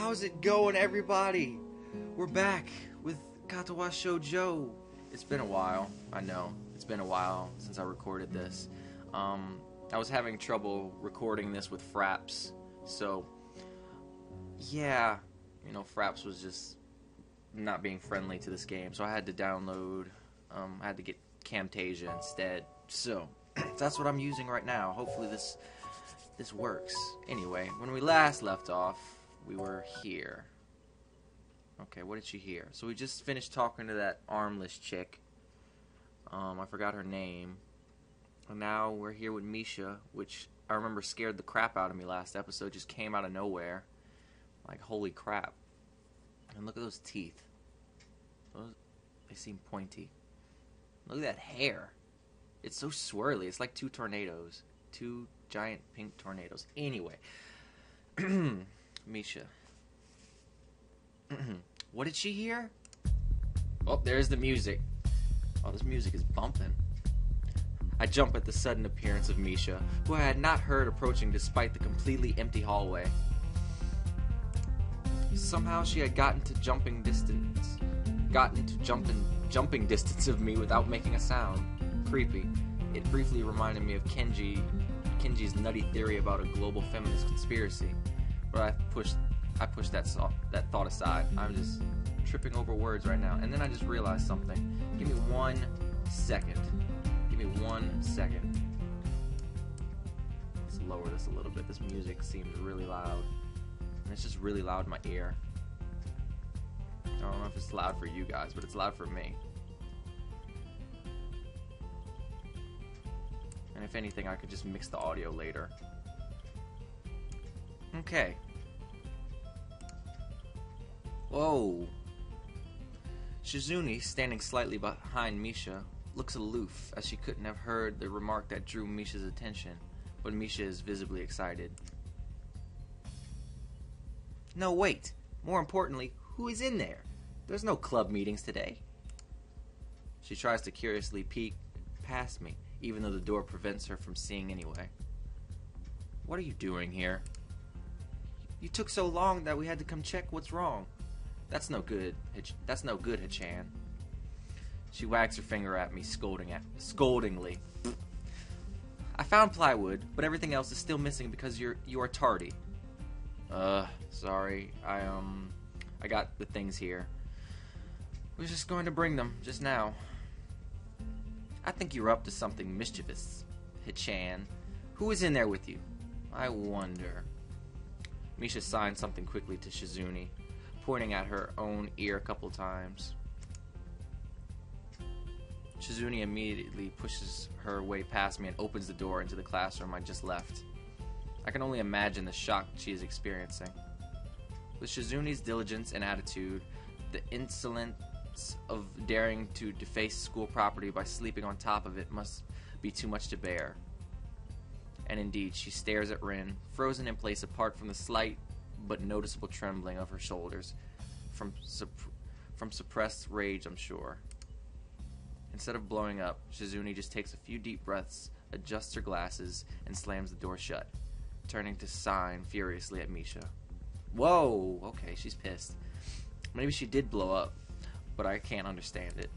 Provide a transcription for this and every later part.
How's it going, everybody? We're back with Katawa Shoujo. It's been a while, I know. It's been a while since I recorded this. I was having trouble recording this with Fraps, so yeah, you know, Fraps was just not being friendly to this game, so I had to download, I had to get Camtasia instead, so that's what I'm using right now. Hopefully this works. Anyway, when we last left off, we were here. Okay, what did she hear? So we just finished talking to that armless chick. I forgot her name. And now we're here with Misha, which I remember scared the crap out of me last episode. Just came out of nowhere. Like, holy crap. And look at those teeth. They seem pointy. Look at that hair. It's so swirly. It's like two tornadoes. Two giant pink tornadoes. Anyway. Misha. What did she hear? Oh, there's the music. Oh, this music is bumping. I jump at the sudden appearance of Misha, who I had not heard approaching despite the completely empty hallway. Somehow she had gotten to jumping distance of me without making a sound. Creepy. It briefly reminded me of Kenji's nutty theory about a global feminist conspiracy, but I pushed that thought aside. I'm just tripping over words right now, and then I just realized something. Give me 1 second. Give me 1 second. Let's lower this a little bit. This music seems really loud, and it's just really loud in my ear. I don't know if it's loud for you guys, but it's loud for me. And if anything, I could just mix the audio later. Okay. Whoa. Shizune, standing slightly behind Misha, looks aloof, as she couldn't have heard the remark that drew Misha's attention, but Misha is visibly excited. No, wait. More importantly, who is in there? There's no club meetings today. She tries to curiously peek past me, even though the door prevents her from seeing anyway. What are you doing here? You took so long that we had to come check what's wrong. That's no good, Hachan. She wags her finger at me, scoldingly. I found plywood, but everything else is still missing because you are tardy. Sorry. I got the things here. I was just going to bring them, just now. I think you're up to something mischievous, Hachan. Who is in there with you? I wonder. Misha signed something quickly to Shizune, pointing at her own ear a couple times. Shizune immediately pushes her way past me and opens the door into the classroom I just left. I can only imagine the shock she is experiencing. With Shizune's diligence and attitude, the insolence of daring to deface school property by sleeping on top of it must be too much to bear. And indeed, she stares at Rin, frozen in place apart from the slight but noticeable trembling of her shoulders, from suppressed rage, I'm sure. Instead of blowing up, Shizune just takes a few deep breaths, adjusts her glasses, and slams the door shut, turning to sign furiously at Misha. Whoa! Okay, she's pissed. Maybe she did blow up, but I can't understand it.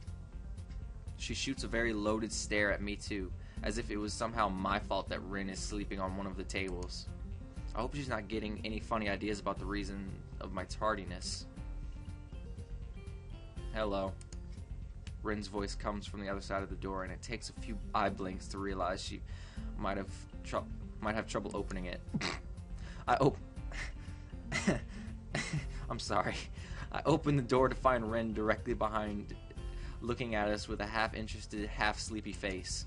She shoots a very loaded stare at me too, as if it was somehow my fault that Rin is sleeping on one of the tables. I hope she's not getting any funny ideas about the reason of my tardiness. Hello. Rin's voice comes from the other side of the door, and it takes a few eye blinks to realize she might have trouble opening it. I'm sorry. I open the door to find Rin directly behind, looking at us with a half-interested, half-sleepy face.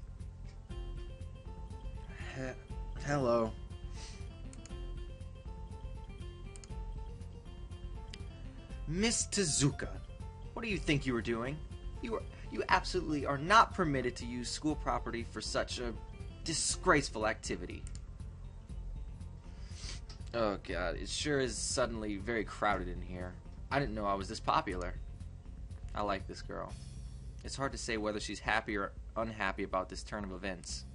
Hello. Miss Tezuka, what do you think you were doing? You absolutely are not permitted to use school property for such a disgraceful activity. Oh god, it sure is suddenly very crowded in here. I didn't know I was this popular. I like this girl. It's hard to say whether she's happy or unhappy about this turn of events.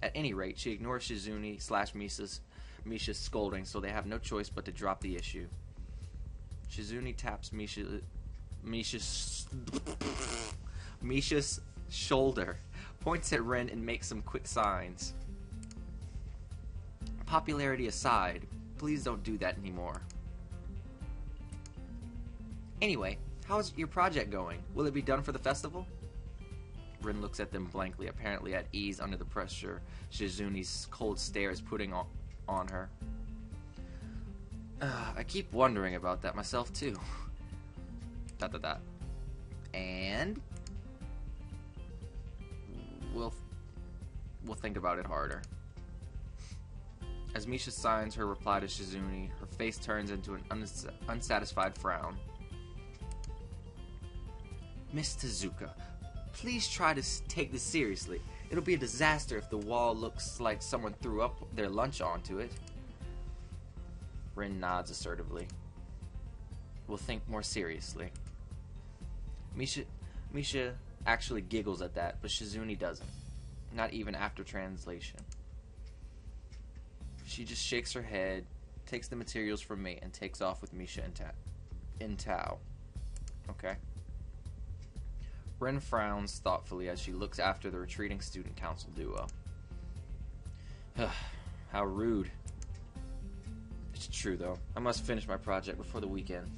At any rate, she ignores Shizune/Misha's scolding, so they have no choice but to drop the issue. Shizune taps Misha's shoulder, points at Ren, and makes some quick signs. Popularity aside, please don't do that anymore. Anyway, how's your project going? Will it be done for the festival? Rin looks at them blankly, apparently at ease under the pressure Shizune's cold stare is putting on her. I keep wondering about that myself, too. ... And... We'll think about it harder. As Misha signs her reply to Shizune, her face turns into an unsatisfied frown. Miss Tezuka, please try to take this seriously. It'll be a disaster if the wall looks like someone threw up their lunch onto it. Rin nods assertively. We'll think more seriously. Misha actually giggles at that, but Shizune doesn't. Not even after translation. She just shakes her head, takes the materials from me, and takes off with Misha and Tao. Okay. Ren frowns thoughtfully as she looks after the retreating student council duo. How rude. It's true, though. I must finish my project before the weekend.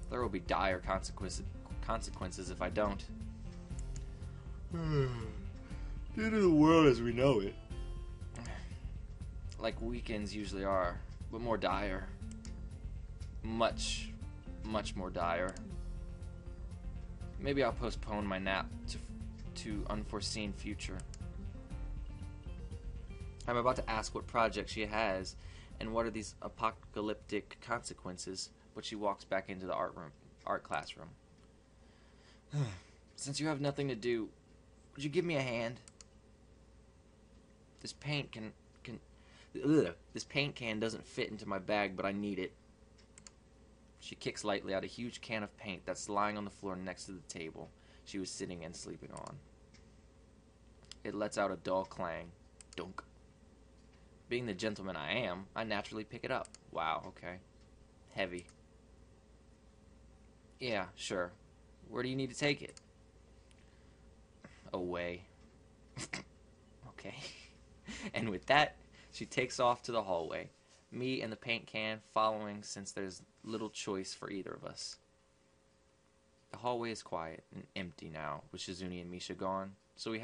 There will be dire consequences if I don't. Due to the world as we know it. Like weekends usually are, but more dire. Much, much more dire. Maybe I'll postpone my nap to unforeseen future. I'm about to ask what project she has and what are these apocalyptic consequences, but she walks back into the art classroom. Since you have nothing to do, would you give me a hand? This paint can doesn't fit into my bag, but I need it. She kicks lightly out a huge can of paint that's lying on the floor next to the table she was sitting and sleeping on. It lets out a dull clang. Dunk. Being the gentleman I am, I naturally pick it up. Wow, okay. Heavy. Yeah, sure. Where do you need to take it? Away. Okay. And with that, she takes off to the hallway. Me and the paint can following, since there's little choice for either of us. The hallway is quiet and empty now, with Shizune and Misha gone. So we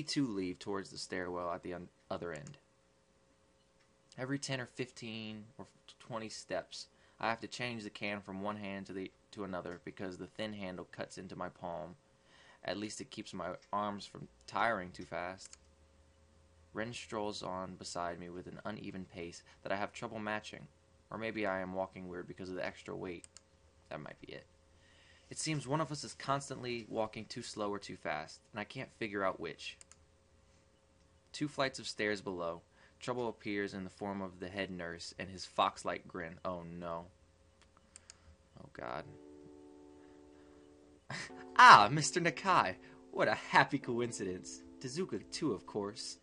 too leave towards the stairwell at the other end. Every 10 or 15 or 20 steps, I have to change the can from one hand to another because the thin handle cuts into my palm. At least it keeps my arms from tiring too fast. Ren strolls on beside me with an uneven pace that I have trouble matching. Or maybe I am walking weird because of the extra weight. That might be it. It seems one of us is constantly walking too slow or too fast, and I can't figure out which. 2 flights of stairs below, trouble appears in the form of the head nurse and his fox-like grin. Oh no. Oh god. Ah, Mr. Nakai. What a happy coincidence. Tezuka too, of course.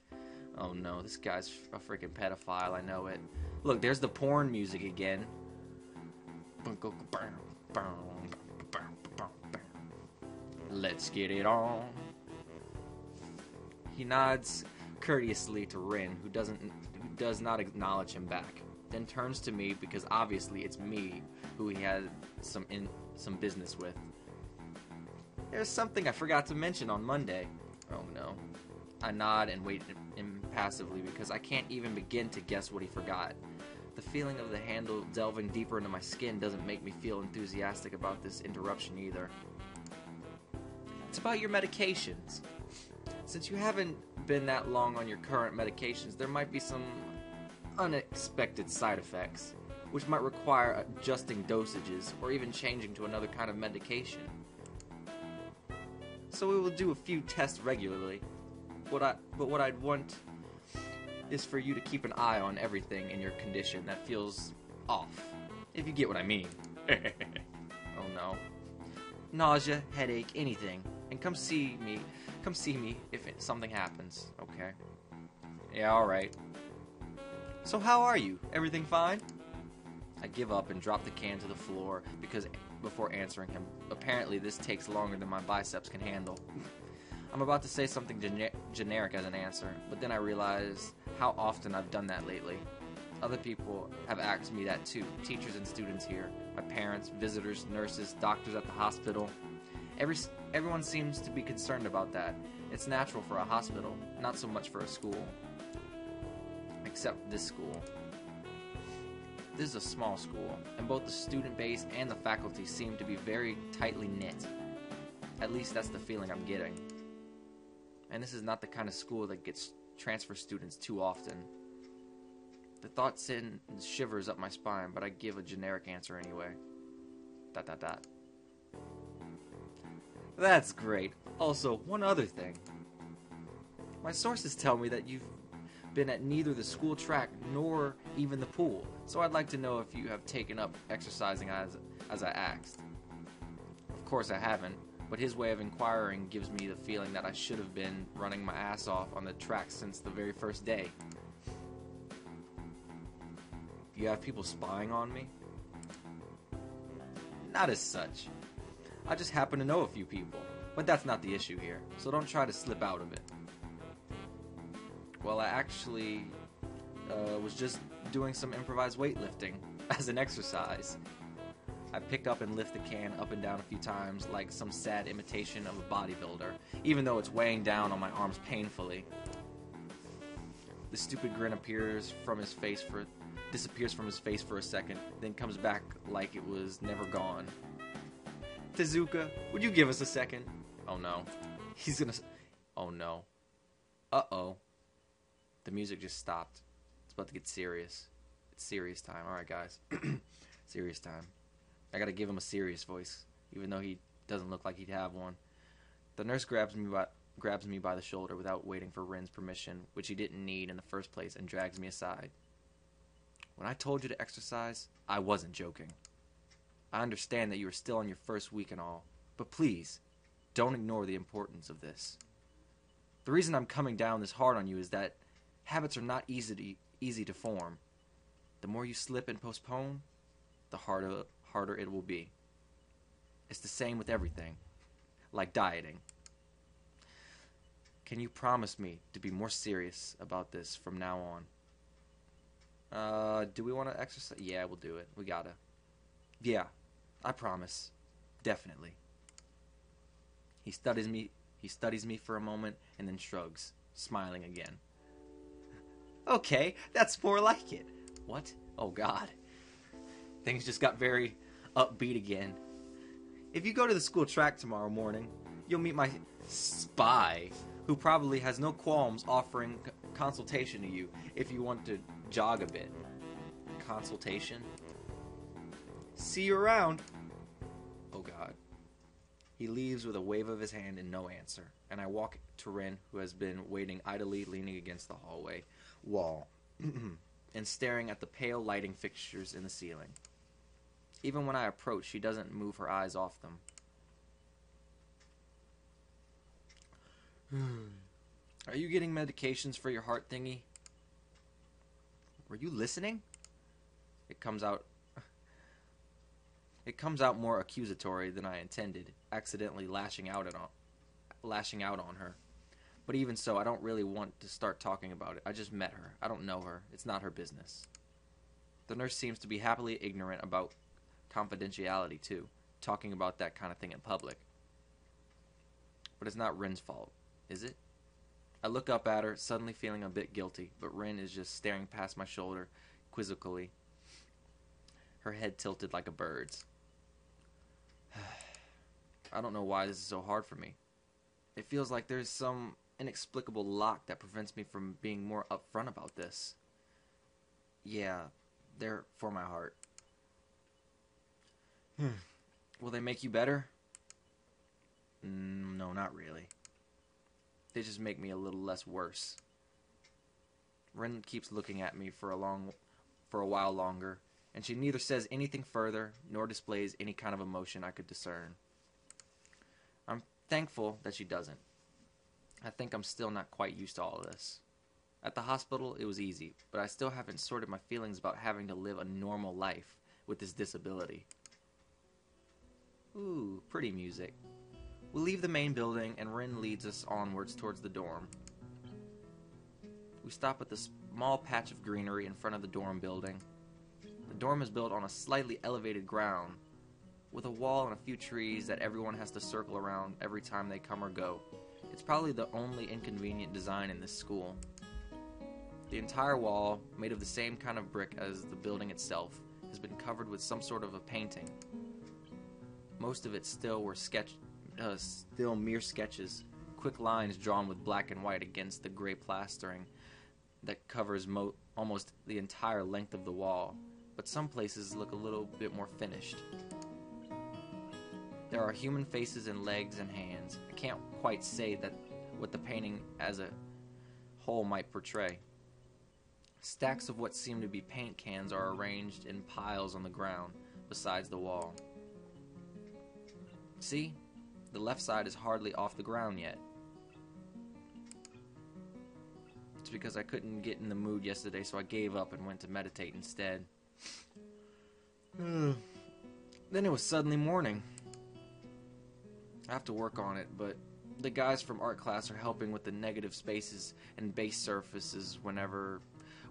Oh no, this guy's a freaking pedophile, I know it. Look, there's the porn music again. Let's get it on. He nods courteously to Rin, who does not acknowledge him back. Then turns to me because obviously it's me who he had some business with. There's something I forgot to mention on Monday. Oh no. I nod and wait impassively because I can't even begin to guess what he forgot. The feeling of the handle delving deeper into my skin doesn't make me feel enthusiastic about this interruption either. It's about your medications. Since you haven't been that long on your current medications, there might be some unexpected side effects, which might require adjusting dosages or even changing to another kind of medication. So we will do a few tests regularly. But what I'd want is for you to keep an eye on everything in your condition that feels off, if you get what I mean. Oh no. Nausea, headache, anything. And come see me if something happens, okay? Yeah, alright. So how are you? Everything fine? I give up and drop the can to the floor before answering him. Apparently, this takes longer than my biceps can handle. I'm about to say something generic as an answer, but then I realize how often I've done that lately. Other people have asked me that too. Teachers and students here, my parents, visitors, nurses, doctors at the hospital. Everyone seems to be concerned about that. It's natural for a hospital, not so much for a school. Except this school. This is a small school, and both the student base and the faculty seem to be very tightly knit. At least that's the feeling I'm getting. And this is not the kind of school that gets transfer students too often. The thought sends shivers up my spine, but I give a generic answer anyway. ... That's great. Also, one other thing. My sources tell me that you've been at neither the school track nor even the pool, so I'd like to know if you have taken up exercising as I asked. Of course I haven't, but his way of inquiring gives me the feeling that I should have been running my ass off on the track since the very first day. You have people spying on me? Not as such. I just happen to know a few people, but that's not the issue here, so don't try to slip out of it. Well, I actually was just doing some improvised weightlifting as an exercise. I pick up and lift the can up and down a few times like some sad imitation of a bodybuilder, even though it's weighing down on my arms painfully. The stupid grin disappears from his face for a second, then comes back like it was never gone. Tezuka, would you give us a second? Oh no. Oh no. Uh-oh. The music just stopped. It's about to get serious. It's serious time. Alright, guys. Serious time. I gotta give him a serious voice, even though he doesn't look like he'd have one. The nurse grabs me by the shoulder without waiting for Rin's permission, which he didn't need in the first place, and drags me aside. When I told you to exercise, I wasn't joking. I understand that you are still on your first week and all, but please, don't ignore the importance of this. The reason I'm coming down this hard on you is that habits are not easy to form. The more you slip and postpone, the harder it will be. It's the same with everything, like dieting. Can you promise me to be more serious about this from now on? Do we want to exercise? Yeah, we'll do it. We gotta. Yeah, I promise. Definitely. He studies me for a moment and then shrugs, smiling again. Okay, that's more like it. What? Oh God. Things just got very upbeat again. If you go to the school track tomorrow morning, you'll meet my spy, who probably has no qualms offering consultation to you if you want to jog a bit. Consultation? See you around. Oh God. He leaves with a wave of his hand and no answer, and I walk to Rin, who has been waiting idly leaning against the hallway wall and staring at the pale lighting fixtures in the ceiling. Even when I approach, she doesn't move her eyes off them. Are you getting medications for your heart thingy? Were you listening? It comes out more accusatory than I intended, accidentally lashing out on her. But even so, I don't really want to start talking about it. I just met her. I don't know her. It's not her business. The nurse seems to be happily ignorant about confidentiality, too, talking about that kind of thing in public. But it's not Rin's fault, is it? I look up at her, suddenly feeling a bit guilty, but Rin is just staring past my shoulder, quizzically, her head tilted like a bird's. I don't know why this is so hard for me. It feels like there's some inexplicable lock that prevents me from being more upfront about this. Yeah, they're for my heart. Will they make you better? No, not really. They just make me a little less worse. Rin keeps looking at me for a while longer, and she neither says anything further nor displays any kind of emotion I could discern. I'm thankful that she doesn't. I think I'm still not quite used to all of this. At the hospital, it was easy, but I still haven't sorted my feelings about having to live a normal life, with this disability. Ooh, pretty music. We leave the main building and Rin leads us onwards towards the dorm. We stop at the small patch of greenery in front of the dorm building. The dorm is built on a slightly elevated ground, with a wall and a few trees that everyone has to circle around every time they come or go. It's probably the only inconvenient design in this school. The entire wall, made of the same kind of brick as the building itself, has been covered with some sort of a painting. Most of it still mere sketches, quick lines drawn with black and white against the gray plastering that covers almost the entire length of the wall, but some places look a little bit more finished. There are human faces and legs and hands. I can't quite say that what the painting as a whole might portray. Stacks of what seem to be paint cans are arranged in piles on the ground besides the wall. See? The left side is hardly off the ground yet. It's because I couldn't get in the mood yesterday, so I gave up and went to meditate instead. Then it was suddenly morning. I have to work on it, but the guys from art class are helping with the negative spaces and base surfaces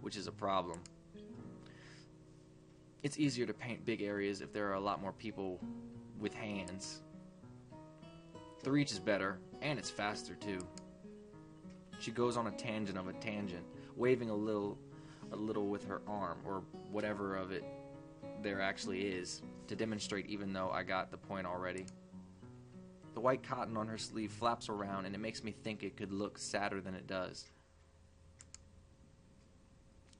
which is a problem. It's easier to paint big areas if there are a lot more people with hands. The reach is better, and it's faster too. She goes on a tangent of a tangent, waving a little with her arm, or whatever of it there actually is, to demonstrate even though I got the point already. The white cotton on her sleeve flaps around, and it makes me think it could look sadder than it does.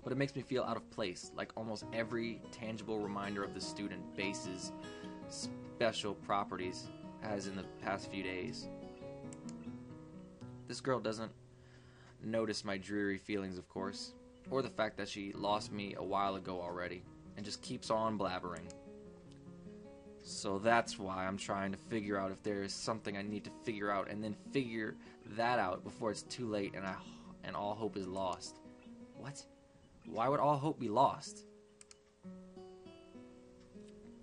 But it makes me feel out of place, like almost every tangible reminder of the student base's special properties has in the past few days. This girl doesn't notice my dreary feelings, of course, or the fact that she lost me a while ago already, and just keeps on blabbering. So that's why I'm trying to figure out if there is something I need to figure out, and then figure that out before it's too late and all hope is lost. What? Why would all hope be lost?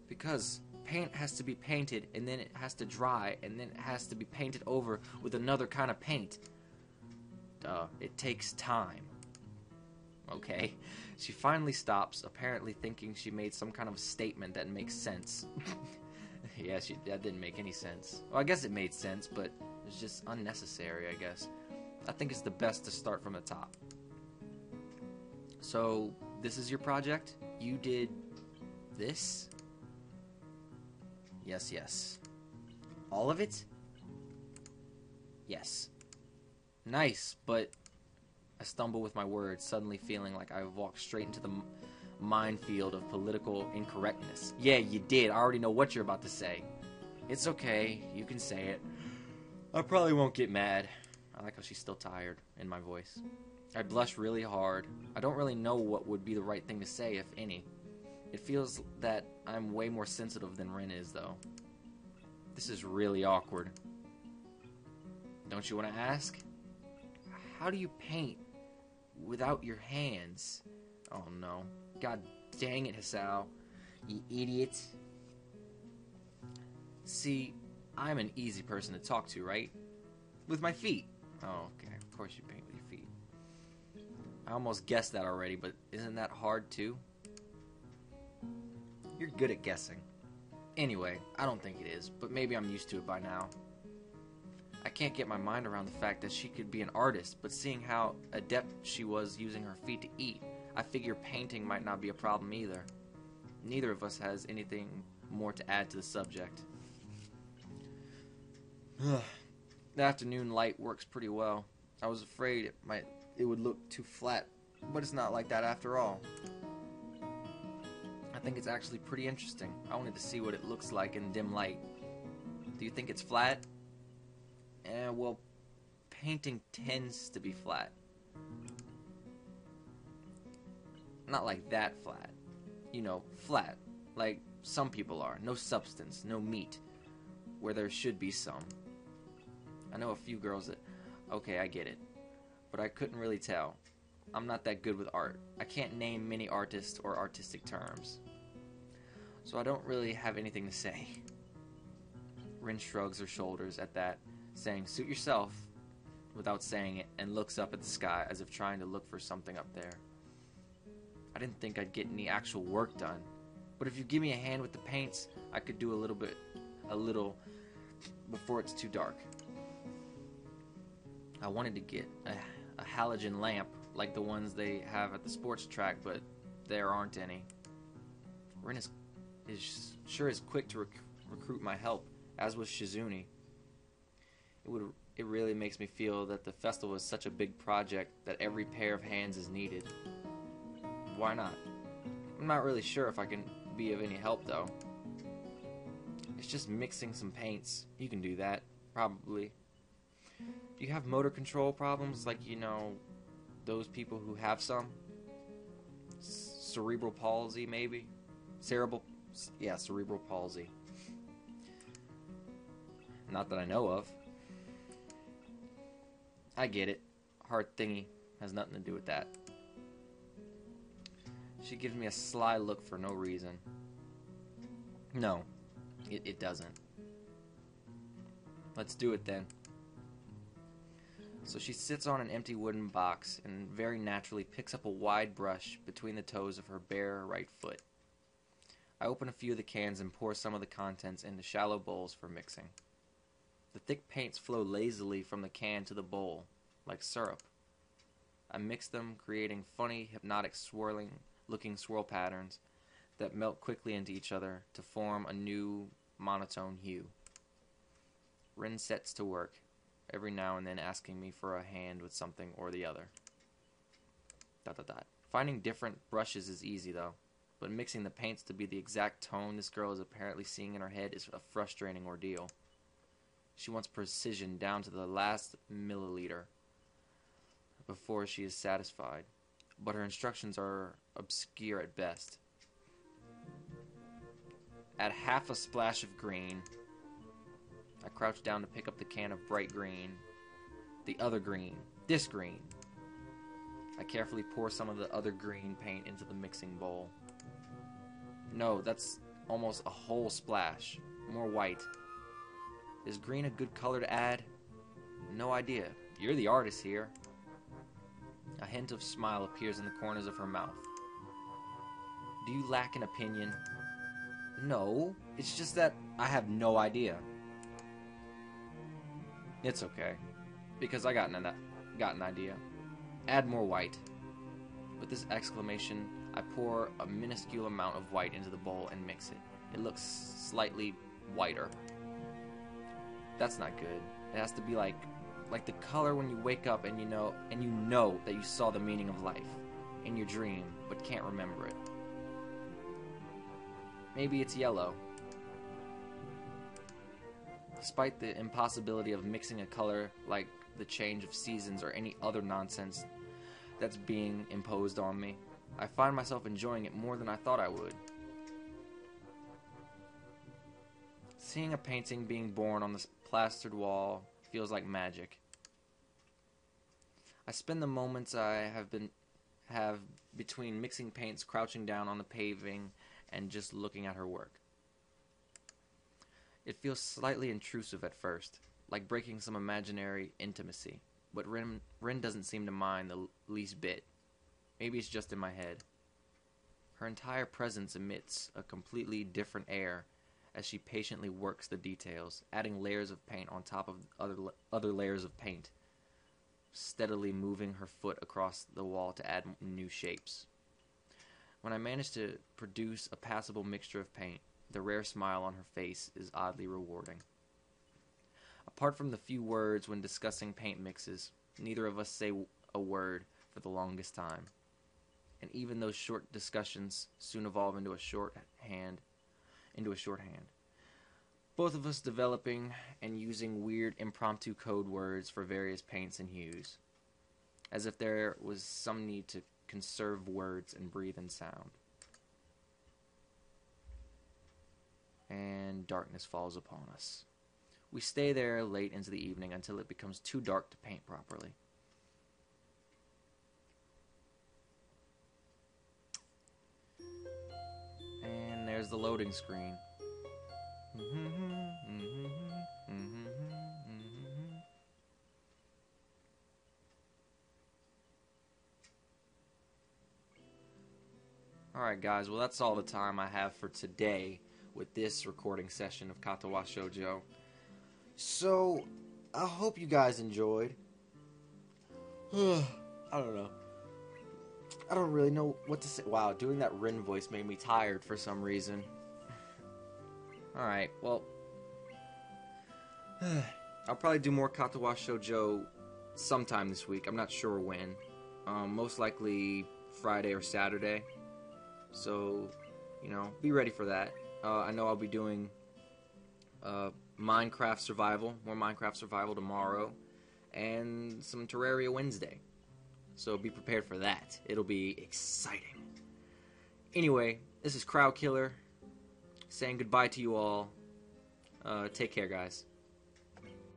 Because paint has to be painted, and then it has to dry, and then it has to be painted over with another kind of paint. Duh, it takes time. Okay. She finally stops, apparently thinking she made some kind of statement that makes sense. Yeah, that didn't make any sense. Well, I guess it made sense, but it's just unnecessary, I guess. I think it's the best to start from the top. So, this is your project? You did this? Yes, yes. All of it? Yes. Nice, but I stumble with my words, suddenly feeling like I've walked straight into the minefield of political incorrectness. Yeah, you did. I already know what you're about to say. It's okay. You can say it. I probably won't get mad. I like how she's still tired in my voice. I blush really hard. I don't really know what would be the right thing to say, if any. It feels that I'm way more sensitive than Rin is, though. This is really awkward. Don't you want to ask? How do you paint without your hands? Oh no. God dang it, Hasao. You idiot. See, I'm an easy person to talk to, right? With my feet. Oh, okay. Of course you paint with your feet. I almost guessed that already, but isn't that hard too? You're good at guessing. Anyway, I don't think it is, but maybe I'm used to it by now. I can't get my mind around the fact that she could be an artist, but seeing how adept she was using her feet to eat, I figure painting might not be a problem either. Neither of us has anything more to add to the subject. The afternoon light works pretty well. I was afraid it would look too flat, but it's not like that after all. I think it's actually pretty interesting. I wanted to see what it looks like in dim light. Do you think it's flat? Well, painting tends to be flat. Not like that flat. You know, flat. Like some people are. No substance, no meat. Where there should be some. I know a few girls that... Okay, I get it. But I couldn't really tell. I'm not that good with art. I can't name many artists or artistic terms. so I don't really have anything to say. Rin shrugs her shoulders at that, saying, "Suit yourself," without saying it, and looks up at the sky as if trying to look for something up there. I didn't think I'd get any actual work done, but if you give me a hand with the paints, I could do a little before it's too dark. I wanted to get a halogen lamp like the ones they have at the sports track, but there aren't any. Rin is quick to recruit my help, as was Shizune. It really makes me feel that the festival is such a big project that every pair of hands is needed. Why not? I'm not really sure if I can be of any help, though. It's just mixing some paints. You can do that, probably. Do you have motor control problems, like, those people who have some? Cerebral palsy, maybe? Cerebral palsy. Not that I know of. I get it. Heart thingy has nothing to do with that. She gives me a sly look for no reason. No, it doesn't. Let's do it then. So she sits on an empty wooden box and very naturally picks up a wide brush between the toes of her bare right foot. I open a few of the cans and pour some of the contents into shallow bowls for mixing. The thick paints flow lazily from the can to the bowl, like syrup. I mix them, creating funny, hypnotic, swirling-looking swirl patterns that melt quickly into each other to form a new monotone hue. Rin sets to work, every now and then asking me for a hand with something or the other. ... Finding different brushes is easy, though, but mixing the paints to be the exact tone this girl is apparently seeing in her head is a frustrating ordeal. She wants precision down to the last milliliter before she is satisfied, but her instructions are obscure at best. Add half a splash of green. I crouch down to pick up the can of bright green. The other green. This green. I carefully pour some of the other green paint into the mixing bowl. No, that's almost a whole splash. More white. Is green a good color to add? No idea. You're the artist here. A hint of smile appears in the corners of her mouth. Do you lack an opinion? No, it's just that I have no idea. It's okay, because I got an idea. Add more white. With this exclamation, I pour a minuscule amount of white into the bowl and mix it. It looks slightly whiter. That's not good. It has to be like the color when you wake up and you know that you saw the meaning of life in your dream but can't remember it. Maybe it's yellow. Despite the impossibility of mixing a color like the change of seasons or any other nonsense that's being imposed on me, I find myself enjoying it more than I thought I would. Seeing a painting being born on this plastered wall feels like magic. I spend the moments I have between mixing paints crouching down on the paving and just looking at her work. It feels slightly intrusive at first, like breaking some imaginary intimacy, but Rin doesn't seem to mind the least bit. Maybe it's just in my head. Her entire presence emits a completely different air as she patiently works the details, adding layers of paint on top of other layers of paint, steadily moving her foot across the wall to add new shapes. When I manage to produce a passable mixture of paint, the rare smile on her face is oddly rewarding. Apart from the few words when discussing paint mixes, neither of us say a word for the longest time. And even those short discussions soon evolve into a shorthand. Both of us developing and using weird impromptu code words for various paints and hues, as if there was some need to conserve words and breathe in sound. And darkness falls upon us. We stay there late into the evening until it becomes too dark to paint properly. there's the loading screen. Alright guys, well that's all the time I have for today with this recording session of Katawa Shoujo. So, I hope you guys enjoyed. I don't know. I don't really know what to say. Wow, doing that Rin voice made me tired for some reason. Alright, well, I'll probably do more Katawa Shoujo sometime this week. I'm not sure when. Most likely Friday or Saturday. So, you know, be ready for that. I know I'll be doing Minecraft Survival, more Minecraft Survival tomorrow, and some Terraria Wednesday. So be prepared for that. It'll be exciting. Anyway, this is Crowd Killer saying goodbye to you all. Take care, guys.